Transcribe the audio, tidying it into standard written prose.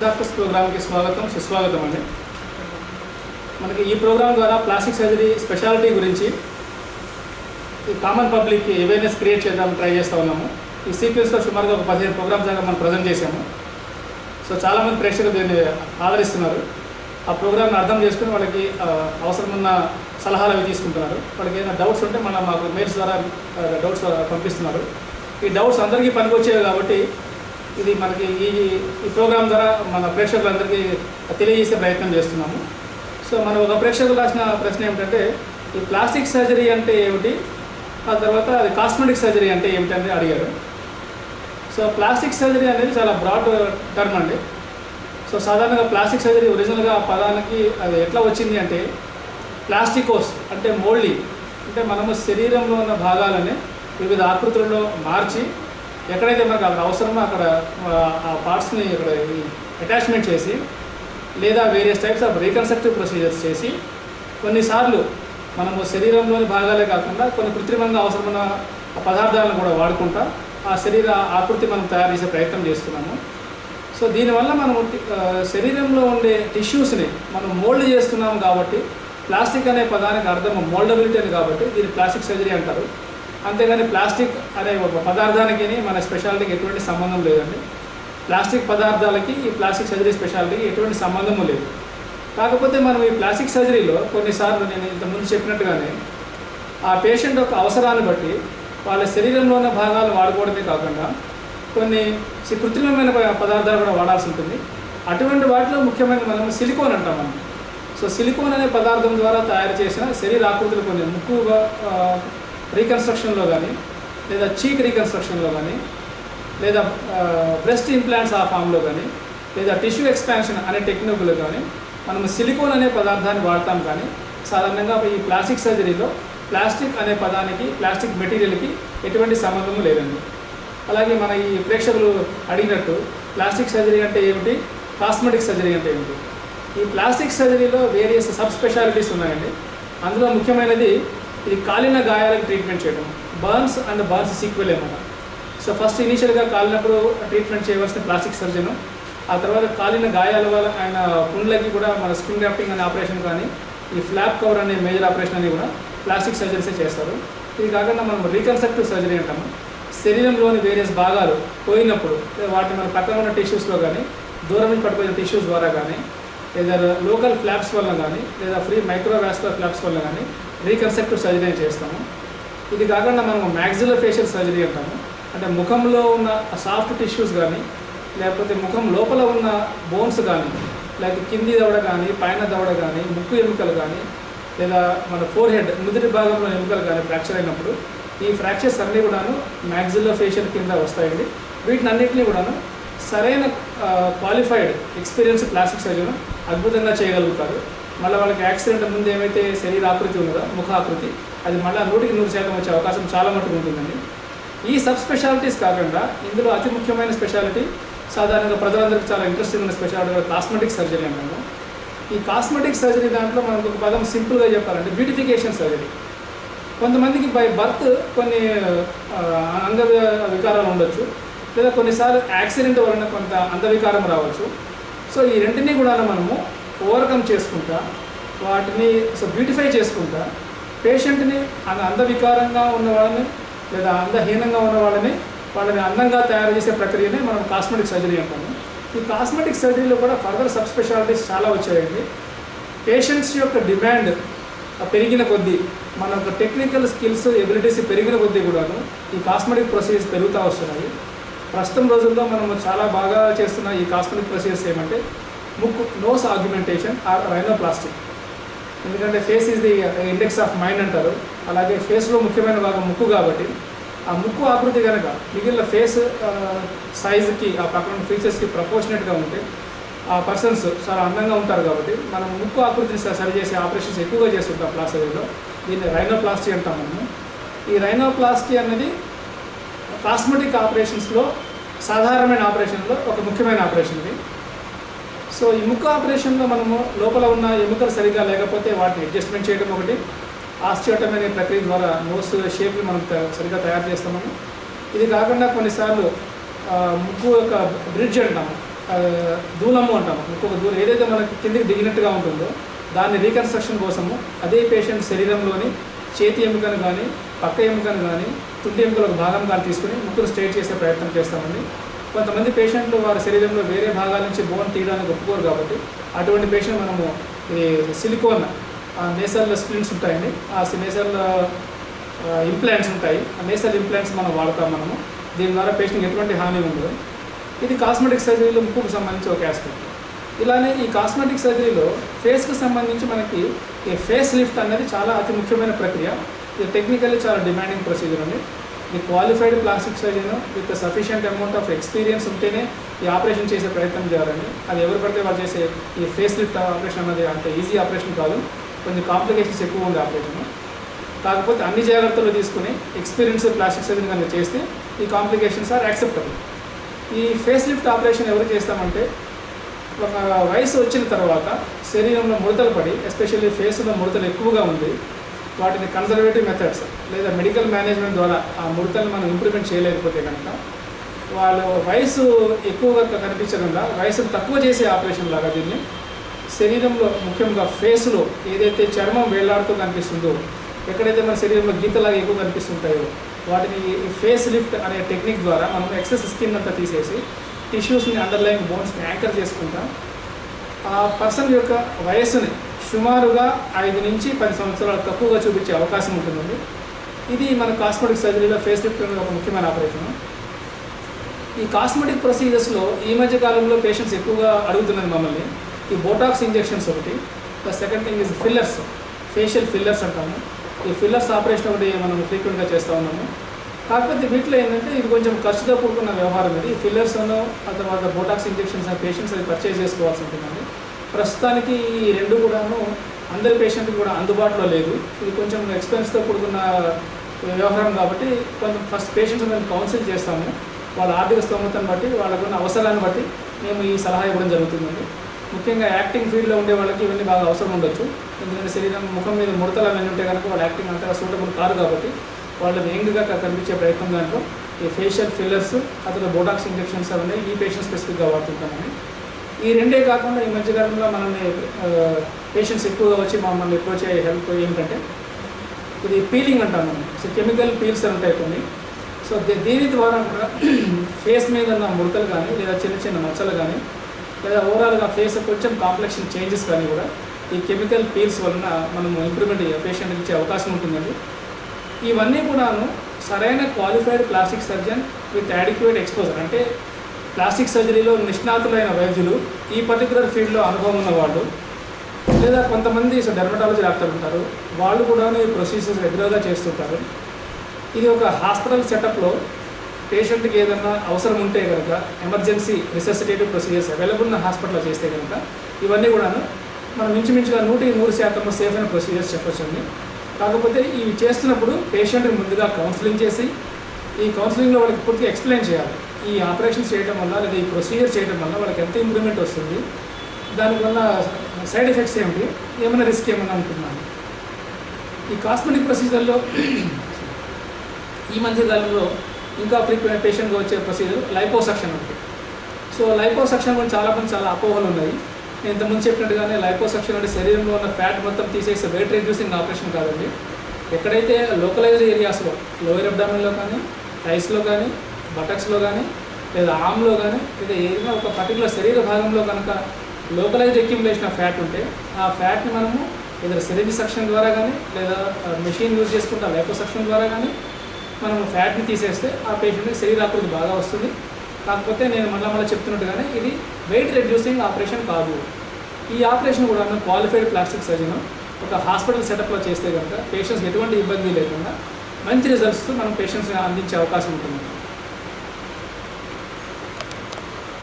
Doctors ప్రోగ్రామ్కి స్వాగతం సుస్వాగతం అండి. మనకి ఈ ప్రోగ్రాం ద్వారా ప్లాస్టిక్ సర్జరీ స్పెషాలిటీ గురించి ఈ కామన్ పబ్లిక్కి అవేర్నెస్ క్రియేట్ చేద్దామని ట్రై చేస్తూ ఉన్నాము. ఈ సీక్వెన్స్లో సుమారుగా ఒక 15 ప్రోగ్రామ్స్ దాకా మనం ప్రజెంట్ చేశాము. సో చాలామంది ప్రేక్షకులు దీన్ని ఆదరిస్తున్నారు. ఆ ప్రోగ్రామ్ని అర్థం చేసుకుని వాళ్ళకి అవసరమున్న సలహాలు అవి తీసుకుంటున్నారు. వాళ్ళకి ఏదైనా డౌట్స్ ఉంటే మాకు మెయిల్స్ ద్వారా డౌట్స్ పంపిస్తున్నారు. ఈ డౌట్స్ అందరికీ పనికొచ్చేవి కాబట్టి ఇది మనకి ఈ ప్రోగ్రాం ద్వారా మన ప్రేక్షకులందరికీ తెలియజేసే ప్రయత్నం చేస్తున్నాము. సో మనం ఒక ప్రేక్షకులు రాసిన ప్రశ్న ఏమిటంటే, ఈ ప్లాస్టిక్ సర్జరీ అంటే ఏమిటి, ఆ తర్వాత అది కాస్మెటిక్ సర్జరీ అంటే ఏమిటి అని అడిగారు. సో ప్లాస్టిక్ సర్జరీ అనేది చాలా బ్రాడ్ టర్మ్ అండి. సో సాధారణంగా ప్లాస్టిక్ సర్జరీ ఒరిజినల్గా ఆ పదానికి అది ఎట్లా వచ్చింది అంటే, ప్లాస్టికోస్ అంటే మోల్డింగ్, అంటే మనము శరీరంలో ఉన్న భాగాలని వివిధ ఆకృతుల్లో మార్చి ఎక్కడైతే మనకు అక్కడ అవసరమో అక్కడ ఆ పార్ట్స్ని ఇక్కడ అటాచ్మెంట్ చేసి లేదా various types of reconstructive procedures చేసి కొన్నిసార్లు మనము శరీరంలోని భాగాలే కాకుండా కొన్ని కృత్రిమంగా అవసరమైన పదార్థాలను కూడా వాడుకుంటా ఆ శరీర ఆకృతి మనం తయారు చేసే ప్రయత్నం చేస్తున్నాము. సో దీనివల్ల మనము శరీరంలో ఉండే టిష్యూస్ని మనం మోల్డ్ చేస్తున్నాము కాబట్టి ప్లాస్టిక్ అనే పదానికి అర్థం మోల్డబిలిటీ అని, కాబట్టి దీన్ని ప్లాస్టిక్ సర్జరీ అంటారు. అంతేగాని ప్లాస్టిక్ అనే ఒక పదార్థానికి మన స్పెషాలిటీకి ఎటువంటి సంబంధం లేదండి. ప్లాస్టిక్ పదార్థాలకి ఈ ప్లాస్టిక్ సర్జరీ స్పెషాలిటీకి ఎటువంటి సంబంధము లేదు. కాకపోతే మనం ఈ ప్లాస్టిక్ సర్జరీలో కొన్నిసార్లు నేను ఇంతకుముందు చెప్పినట్టుగానే ఆ పేషెంట్ యొక్క అవసరాన్ని బట్టి వాళ్ళ శరీరంలో ఉన్న భాగాలు వాడుకోవడమే కాకుండా కొన్ని కృత్రిమమైన పదార్థాలు కూడా వాడాల్సి ఉంటుంది. అటువంటి వాటిలో ముఖ్యమైన మనం సిలికోన్ అంటాం మనం. సో సిలికోన్ అనే పదార్థం ద్వారా తయారు చేసిన శరీర ఆకృతులు కొన్ని ముక్కుగా రీకన్స్ట్రక్షన్లో కానీ లేదా చీక్ రీకన్స్ట్రక్షన్లో కానీ లేదా బ్రెస్ట్ ఇంప్లాంట్స్ ఆ ఫామ్లో కానీ లేదా టిష్యూ ఎక్స్పాన్షన్ అనే టెక్నిక్లో కానీ మనం సిలికోన్ అనే పదార్థాన్ని వాడతాం. కానీ సాధారణంగా ఈ ప్లాస్టిక్ సర్జరీలో ప్లాస్టిక్ అనే పదానికి ప్లాస్టిక్ మెటీరియల్కి ఎటువంటి సంబంధము లేదండి. అలాగే మన ఈ ప్రేక్షకులు అడిగినట్టు ప్లాస్టిక్ సర్జరీ అంటే ఏమిటి, కాస్మెటిక్ సర్జరీ అంటే ఏమిటి. ఈ ప్లాస్టిక్ సర్జరీలో వేరియస్ సబ్ స్పెషాలిటీస్ ఉన్నాయండి. అందులో ముఖ్యమైనది ఇది కాలిన గాయాలకు ట్రీట్మెంట్ చేయడం, బర్న్స్ అండ్ బర్న్స్ సీక్వెల్ ఏమన్నా. సో ఫస్ట్ ఇనీషియల్గా కాలినప్పుడు ట్రీట్మెంట్ చేయవలసిన ప్లాస్టిక్ సర్జన్, ఆ తర్వాత కాలిన గాయాల వల్ల ఆయన పుండ్లకి కూడా మన స్కిన్ గ్రాఫ్టింగ్ అనే ఆపరేషన్ కానీ ఈ ఫ్లాప్ కవర్ అనే మేజర్ ఆపరేషన్ అని కూడా ప్లాస్టిక్ సర్జరీసే చేస్తారు. ఇది కాకుండా మనం రీకన్స్ట్రక్టివ్ సర్జరీ అంటాము. శరీరంలోని వేరియస్ భాగాలు పోయినప్పుడు వాటిని మన పక్కన ఉన్న టిష్యూస్లో కానీ దూరం నుంచి పడిపోయిన టిష్యూస్ ద్వారా కానీ లేదా లోకల్ ఫ్లాప్స్ వల్ల కానీ లేదా ఫ్రీ మైక్రోవాస్కులర్ ఫ్లాప్స్ వల్ల కానీ రీకన్స్ట్రక్టివ్ సర్జరీ చేస్తాము. ఇది కాకుండా మనం మ్యాక్సిలో ఫేషియల్ సర్జరీ అంటాము. అంటే ముఖంలో ఉన్న సాఫ్ట్ టిష్యూస్ కానీ లేకపోతే ముఖం లోపల ఉన్న బోన్స్ కానీ లేకపోతే కింది దవడ కానీ పైన దవడ కానీ ముక్కు ఎముకలు కానీ లేదా మన ఫోర్ హెడ్ నుదుటి భాగంలో ఎముకలు కానీ ఫ్రాక్చర్ అయినప్పుడు ఈ ఫ్రాక్చర్స్ అన్నీ కూడాను మ్యాక్సిలో ఫేషియల్ కింద వస్తాయండి. వీటిని అన్నింటినీ కూడాను సరైన క్వాలిఫైడ్ ఎక్స్పీరియన్స్ ప్లాస్టిక్ సర్జన్ అద్భుతంగా చేయగలుగుతారు. మళ్ళీ వాళ్ళకి యాక్సిడెంట్ ముందు ఏమైతే శరీర ఆకృతి ఉన్నదో ముఖ ఆకృతి అది మళ్ళీ 100% వచ్చే అవకాశం చాలా మటుకు ఉంటుందండి. ఈ సబ్ స్పెషాలిటీస్ కాకుండా ఇందులో అతి ముఖ్యమైన స్పెషాలిటీ సాధారణంగా ప్రజలందరికీ చాలా ఇంట్రెస్టింగ్ ఉన్న స్పెషాలిటీ కాస్మెటిక్ సర్జరీ అంటాము. ఈ కాస్మెటిక్ సర్జరీ దాంట్లో మనకు ఒక పదం సింపుల్గా చెప్పాలంటే బ్యూటిఫికేషన్ సర్జరీ. కొంతమందికి బై బర్త్ కొన్ని అంగ వికారాలు ఉండొచ్చు, లేదా కొన్నిసార్లు యాక్సిడెంట్ వలన కొంత అంగవికారం రావచ్చు. సో ఈ రెంటిని కూడా మనము ఓవర్కమ్ చేసుకుంటా వాటిని బ్యూటిఫై చేసుకుంటా పేషెంట్ని అందవికారంగా ఉన్న వాళ్ళని లేదా అందహీనంగా ఉన్న వాళ్ళని అందంగా తయారు చేసే ప్రక్రియనే మనం కాస్మెటిక్ సర్జరీ అంటాము. ఈ కాస్మెటిక్ సర్జరీలో కూడా ఫర్దర్ సబ్ స్పెషాలిటీస్ చాలా వచ్చాయండి. పేషెంట్స్ యొక్క డిమాండ్ పెరిగిన కొద్దీ మన యొక్క టెక్నికల్ స్కిల్స్ ఎబిలిటీస్ పెరిగిన కొద్దీ కూడాను ఈ కాస్మెటిక్ ప్రొసీజర్స్ పెరుగుతూ వస్తున్నాయి. ప్రస్తుతం రోజుల్లో మనం చాలా బాగా చేస్తున్న ఈ కాస్మెటిక్ ప్రొసీజర్స్ ఏమంటే ముక్కు నోస్ ఆగ్యుమెంటేషన్ ఆర్ రైనోప్లాస్టిక్. ఎందుకంటే face is the index of mind అంటారు. అలాగే ఫేస్లో ముఖ్యమైన భాగం ముక్కు కాబట్టి ఆ ముక్కు ఆకృతి కనుక మిగిలిన ఫేస్ సైజుకి ఆ పక్కన ఫీచర్స్కి ప్రపోర్షనేట్గా ఉంటే ఆ పర్సన్స్ చాలా అందంగా ఉంటారు. కాబట్టి మనం ముక్కు ఆకృతిని సరిచేసే ఆపరేషన్స్ ఎక్కువగా చేస్తుంటాం ప్లాస్టిక్లో. దీన్ని రైనోప్లాస్టీ అంటాం మనము. ఈ రైనోప్లాస్టీ అనేది కాస్మెటిక్ ఆపరేషన్స్లో సాధారణమైన ఆపరేషన్లో ఒక ముఖ్యమైన ఆపరేషన్ ఇది. సో ఈ ముక్కు ఆపరేషన్లో మనము లోపల ఉన్న ఎముకలు సరిగా లేకపోతే వాటిని అడ్జస్ట్మెంట్ చేయడం ఒకటి, ఆస్టియోటమీ అనే ప్రక్రియ ద్వారా నోస్ షేప్ని మనం సరిగా తయారు చేస్తాము. ఇది కాకుండా కొన్నిసార్లు ముక్కు యొక్క బ్రిడ్జ్ అంటాము, దూలము అంటాము. ఇంకొక దూలం ఏదైతే మనకి కిందికి దిగినట్టుగా ఉంటుందో దాన్ని రీకన్స్ట్రక్షన్ కోసము అదే పేషెంట్ శరీరంలోని చేతి ఎముకను కానీ పక్క ఎముకను కానీ తుంటి ఎముకల ఒక భాగం కానీ తీసుకుని ముక్కును స్ట్రైట్ చేసే ప్రయత్నం చేస్తామండి. కొంతమంది పేషెంట్లు వారి శరీరంలో వేరే భాగాల నుంచి బోన్ తీయడానికి ఒప్పుకోరు కాబట్టి అటువంటి పేషెంట్ మనము ఈ సిలికోన్ నేసల్ స్ప్లింట్స్ ఉంటాయండి, ఆ నేసల్ ఇంప్లాంట్స్ ఉంటాయి, ఆ నేసల్ ఇంప్లాంట్స్ మనం వాడతాం మనము. దీని ద్వారా పేషెంట్కి ఎటువంటి హాని ఉండదు. ఇది కాస్మెటిక్ సర్జరీలో ముక్కుకు సంబంధించి ఒక ఆస్పెక్ట్. ఇలానే ఈ కాస్మెటిక్ సర్జరీలో ఫేస్కి సంబంధించి మనకి ఈ ఫేస్ లిఫ్ట్ అనేది చాలా అతి ముఖ్యమైన ప్రక్రియ. ఇది టెక్నికల్లీ చాలా డిమాండింగ్ ప్రొసీజర్ అండి. ఈ qualified plastic surgeon with sufficient amount of experience ఉంటేనే ఈ ఆపరేషన్ చేసే ప్రయత్నం చేయాలండి. అది ఎవరు పడితే వాళ్ళు చేసే ఈ ఫేస్ లిఫ్ట్ ఆపరేషన్ అనేది అంత ఈజీ ఆపరేషన్ కాదు, కొంచెం కాంప్లికేషన్స్ ఎక్కువ ఉండే ఆపరేషన్. కాకపోతే అన్ని జాగ్రత్తలు తీసుకుని ఎక్స్పీరియన్స్ ప్లాస్టిక్ సర్జన్ కనుక చేస్తే ఈ కాంప్లికేషన్స్ ఆర్ యాక్సెప్టబుల్. ఈ ఫేస్ లిఫ్ట్ ఆపరేషన్ ఎవరు చేస్తామంటే ఒక వయసు వచ్చిన తర్వాత శరీరంలో ముడతలు పడి, ఎస్పెషల్లీ ఫేస్లో ముడతలు ఎక్కువగా ఉంది, వాటిని కన్జర్వేటివ్ మెథడ్స్ లేదా మెడికల్ మేనేజ్మెంట్ ద్వారా ఆ ముడతలు మనం ఇంప్రూవ్మెంట్ చేయలేకపోతే కనుక వాళ్ళు వయసు ఎక్కువగా కనిపించకుండా వయసును తక్కువ చేసే ఆపరేషన్ లాగా దీన్ని శరీరంలో ముఖ్యంగా ఫేస్లో ఏదైతే చర్మం వేలాడుతూ కనిపిస్తుందో, ఎక్కడైతే మన శరీరంలో గీతలాగా ఎక్కువ కనిపిస్తుంటాయో వాటిని ఫేస్ లిఫ్ట్ అనే టెక్నిక్ ద్వారా మనం ఎక్సెస్ స్కిన్ అంతా తీసేసి టిష్యూస్ని అండర్లైన్ బోన్స్ని యాంకర్ చేసుకుంటాం. ఆ పర్సన్ యొక్క వయస్సుని సుమారుగా 5 నుంచి 10 సంవత్సరాలు తక్కువగా చూపించే అవకాశం ఉంటుందండి. ఇది మన కాస్మెటిక్ సర్జరీలో ఫేస్ లిఫ్ట్ అనేది ఒక ముఖ్యమైన ఆపరేషన్. ఈ కాస్మెటిక్ ప్రొసీజర్స్లో ఈ మధ్య కాలంలో పేషెంట్స్ ఎక్కువగా అడుగుతున్నది మమ్మల్ని ఈ బోటాక్స్ ఇంజెక్షన్స్ ఒకటి, plus second thing is fillers, facial fillers అంటాము. ఈ ఫిల్లర్స్ ఆపరేషన్ ఒకటి మనం ఫ్రీక్వెంట్గా చేస్తూ ఉన్నాము. కాకపోతే వీటిలో ఏంటంటే ఇది కొంచెం ఖర్చుతో కూడుకున్న వ్యవహారం. ఇది ఈ ఫిల్లర్స్ ఆ తర్వాత బోటాక్స్ ఇంజెక్షన్స్ పేషెంట్స్ అది పర్చేజ్ చేసుకోవాల్సి ఉంటుందండి. ప్రస్తుతానికి ఈ రెండు కూడాను అందరి పేషెంట్కి కూడా అందుబాటులో లేదు. ఇది కొంచెం ఎక్స్పెన్స్తో కూడుకున్న వ్యవహారం కాబట్టి కొంచెం ఫస్ట్ పేషెంట్స్ మేము కౌన్సిల్ చేస్తాము. వాళ్ళ ఆర్థిక స్తోమతను బట్టి వాళ్ళకున్న అవసరాన్ని బట్టి మేము ఈ సలహా ఇవ్వడం జరుగుతుందండి. ముఖ్యంగా యాక్టింగ్ ఫీల్డ్లో ఉండే వాళ్ళకి ఇవన్నీ బాగా అవసరం ఉండొచ్చు. ఎందుకంటే శరీరం ముఖం మీద ముడతలు అవన్నీ ఉంటే కనుక వాళ్ళు యాక్టింగ్ అంతగా సూటబుల్ కాదు కాబట్టి వాళ్ళు యంగ్గా కనిపించే ప్రయత్నం దాంట్లో ఈ ఫేషియల్ ఫిల్లర్స్ అతను బోటాక్స్ ఇంజెక్షన్స్ అవన్నీ ఈ పేషెంట్ స్పెసిఫిక్గా వాడుతుంటామని. ఈ రెండే కాకుండా ఈ మధ్యకాలంలో మనల్ని పేషెంట్స్ ఎక్కువగా వచ్చి మమ్మల్ని అప్రోచ్ అయ్యే హెల్ప్ ఏంటంటే ఇది పీలింగ్ అంటాం మనం. సో కెమికల్ పీల్స్ అని ఉంటాయి కొన్ని. సో దీని ద్వారా కూడా ఫేస్ మీద ఉన్న ముడతలు కానీ లేదా చిన్న చిన్న మచ్చలు కానీ లేదా ఓవరాల్గా ఫేస్ కొంచెం కాంప్లెక్షన్ చేంజెస్ కానీ కూడా ఈ కెమికల్ పీల్స్ వలన మనము ఇంప్రూవ్మెంట్ పేషెంట్కి ఇచ్చే అవకాశం ఉంటుందండి. ఇవన్నీ కూడాను సరైన qualified plastic surgeon with adequate exposure, అంటే ప్లాస్టిక్ సర్జరీలో నిష్ణాతులైన వైద్యులు, ఈ పర్టికులర్ ఫీల్డ్లో అనుభవం ఉన్న వాళ్ళు, లేదా కొంతమంది డెర్మటాలజీ డాక్టర్లు ఉంటారు, వాళ్ళు కూడా ఈ ప్రొసీజర్స్ రెగ్యులర్గా చేస్తుంటారు. ఇది ఒక హాస్పిటల్ సెటప్లో పేషెంట్కి ఏదైనా అవసరం ఉంటే కనుక ఎమర్జెన్సీ రిసెసిటేటివ్ ప్రొసీజర్స్ అవైలబుల్ ఉన్న హాస్పిటల్లో చేస్తే కనుక ఇవన్నీ కూడాను మనం ఇంచుమించుగా 100% సేఫ్ అయిన ప్రొసీజర్స్ చెప్పొచ్చండి. కాకపోతే ఇవి చేస్తున్నప్పుడు పేషెంట్ని ముందుగా కౌన్సిలింగ్ చేసి ఈ కౌన్సిలింగ్లో వాళ్ళకి పూర్తిగా ఎక్స్ప్లెయిన్ చేయాలి. ఈ ఆపరేషన్స్ చేయడం వల్ల లేదా ఈ ప్రొసీజర్ చేయడం వల్ల వాళ్ళకి ఎంత ఇంప్రూవ్మెంట్ వస్తుంది, దానివల్ల సైడ్ ఎఫెక్ట్స్ ఏమిటి, ఏమైనా రిస్క్ ఏమైనా ఉంటున్నాను. ఈ కాస్మెటిక్ ప్రొసీజర్లో ఈ మధ్య కాలంలో ఇంకా ఫ్రీక్వెంట్ పేషెంట్గా వచ్చే ప్రొసీజర్ లైపోసక్షన్ ఒకటి. సో లైపోసక్షన్ కూడా చాలా అపోహలు ఉన్నాయి. నేను ఇంతకుముందు చెప్పినట్టుగానే లైపోసక్షన్ అంటే శరీరంలో ఉన్న ఫ్యాట్ మొత్తం తీసేసే వెయిట్ రెడ్యూసింగ్ ఆపరేషన్ కాదండి. ఎక్కడైతే లోకలైజ్డ్ ఏరియాస్లో లోయర్ అబ్డామిన్లో కానీ థైస్లో కానీ బటక్స్లో కానీ లేదా ఆమ్లో కానీ లేదా ఏదైనా ఒక పర్టికులర్ శరీర భాగంలో కనుక లోకలైజ్డ్ అక్యుములేషన్ ఆఫ్ ఫ్యాట్ ఉంటే ఆ ఫ్యాట్ని మనము ఏదైనా సిరింజ్ సక్షన్ ద్వారా కానీ లేదా మెషిన్ యూజ్ చేసుకుంటే లైపోసక్షన్ ద్వారా కానీ మనం ఫ్యాట్ని తీసేస్తే ఆ పేషెంట్కి శరీరాకృతి బాగా వస్తుంది. కాకపోతే నేను మళ్ళీ చెప్తున్నట్టుగానే ఇది వెయిట్ రెడ్యూసింగ్ ఆపరేషన్ కాదు. ఈ ఆపరేషన్ కూడా క్వాలిఫైడ్ ప్లాస్టిక్ సర్జన్ ఒక హాస్పిటల్ సెటప్లో చేస్తే కనుక పేషెంట్స్కి ఎటువంటి ఇబ్బంది లేకుండా మంచి రిజల్ట్స్ మనం పేషెంట్స్ని అందించే అవకాశం ఉంటుంది.